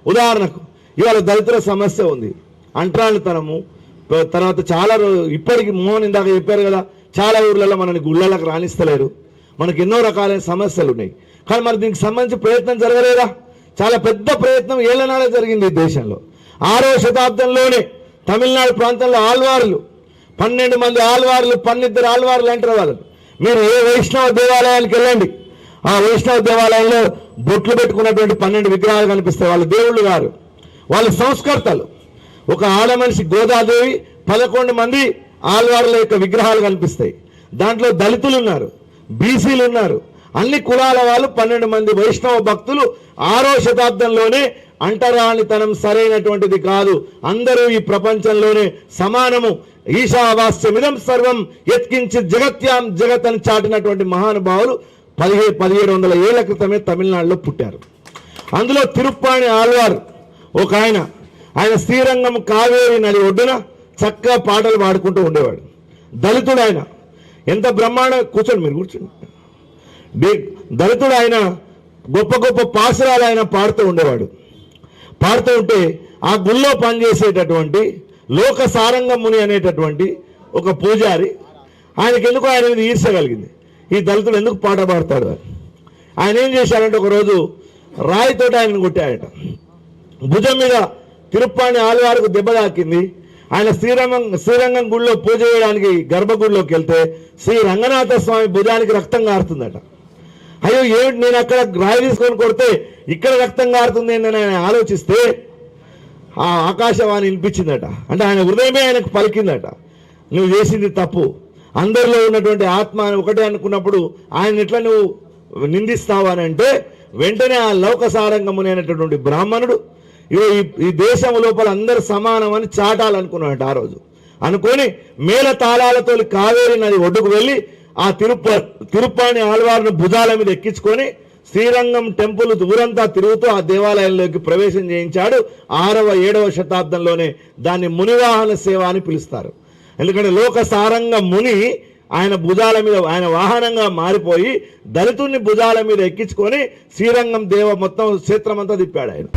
ఉదాహరణకు ఇవాళ దళితుల సమస్య ఉంది, అంటరానితనము, తర్వాత చాలా ఇప్పటికి మోహన్ ఇందాక చెప్పారు కదా, చాలా ఊర్లలో మనని గుళ్ళలకు రాణిస్తలేరు, మనకు ఎన్నో రకాలైన సమస్యలు ఉన్నాయి. కానీ మరి దీనికి సంబంధించి ప్రయత్నం జరగలేదా? చాలా పెద్ద ప్రయత్నం ఏళ్లనాడే జరిగింది ఈ దేశంలో. 6వ శతాబ్దంలోనే తమిళనాడు ప్రాంతంలో ఆల్వార్లు 12 మంది ఆల్వార్లు, 12 ఆల్వార్లు అంటారు వాళ్ళు. మీరు ఏ వైష్ణవ దేవాలయానికి వెళ్ళండి, ఆ వైష్ణవ దేవాలయంలో బొట్లు పెట్టుకున్నటువంటి 12 విగ్రహాలు కనిపిస్తాయి. వాళ్ళ దేవుళ్ళు గారు, వాళ్ళ సంస్కర్తలు. ఒక ఆడ మనిషి గోదాదేవి, 11 మంది ఆల్వార్ల యొక్క విగ్రహాలు కనిపిస్తాయి. దాంట్లో దళితులు ఉన్నారు, బీసీలు ఉన్నారు, అన్ని కులాల వాళ్ళు 12 మంది వైష్ణవ భక్తులు 6వ శతాబ్దంలోనే అంటరానితనం సరైనటువంటిది కాదు, అందరూ ఈ ప్రపంచంలోనే సమానము, ఈశావాస్యమిదం సర్వం యత్కించి జగత్యాం జగత్ అని చాటినటువంటి మహానుభావులు 1700 ఏళ్ల క్రితమే తమిళనాడులో పుట్టారు. అందులో తిరుప్పాణి ఆళ్వార్ ఒక ఆయన శ్రీరంగం కావేరి నది ఒడ్డున చక్కగా పాటలు పాడుకుంటూ ఉండేవాడు. దళితుడు ఆయన, ఎంత బ్రహ్మాండ, కూర్చోండి మీరు కూర్చోండి. దళితుడు ఆయన, గొప్ప గొప్ప పాసురాలు ఆయన పాడుతూ ఉండేవాడు. పాడుతూ ఉంటే ఆ గుళ్ళో పనిచేసేటటువంటి లోక సారంగ ముని అనేటటువంటి ఒక పూజారి, ఆయనకి ఎందుకు ఆయన మీద ఈర్ష కలిగింది, ఈ దళితుడు ఎందుకు పాట పాడతాడు అని. ఆయన ఏం చేశాడంటే ఒకరోజు రాయితోటి ఆయనను కొట్టాడట. భుజం మీద తిరుప్పాణి ఆళ్వారుకు దెబ్బ తాకింది. ఆయన శ్రీరంగం గుడిలో పూజ చేయడానికి గర్భగుడిలోకి వెళ్తే శ్రీ రంగనాథ స్వామి భుజానికి రక్తం కారుతుందట. అయ్యో ఏమిటి, నేను అక్కడ రాయి తీసుకొని కొడితే ఇక్కడ రక్తం కారుతుంది అని ఆయన ఆలోచిస్తే ఆ ఆకాశవాణి వినిపించిందట. అంటే ఆయన హృదయమే ఆయనకు పలికిందట, నువ్వు చేసింది తప్పు, అందరిలో ఉన్నటువంటి ఆత్మ అని ఒకటే అనుకున్నప్పుడు ఆయన ఎట్లా నువ్వు నిందిస్తావు అని అంటే, వెంటనే ఆ లౌకసారంగముని అనేటటువంటి బ్రాహ్మణుడు ఈ దేశం లోపల అందరు సమానం అని చాటాలనుకున్నాడు. ఆ రోజు అనుకొని మేళ తాళాలతో కావేరి నది ఒడ్డుకు వెళ్ళి ఆ తిరుప్పాణి ఆళ్వారును భుజాల మీద ఎక్కించుకొని శ్రీరంగం టెంపుల్ ఊరంతా తిరుగుతూ ఆ దేవాలయంలోకి ప్రవేశం చేయించాడు. 6వ 7వ శతాబ్దంలోనే దాన్ని మునివాహన సేవ అని పిలుస్తారు. ఎందుకంటే లోకసారంగ ముని ఆయన భుజాల మీద, ఆయన వాహనంగా మారిపోయి దళితుడిని భుజాల మీద ఎక్కించుకొని శ్రీరంగం మొత్తం క్షేత్రం అంతా తిప్పాడు ఆయన.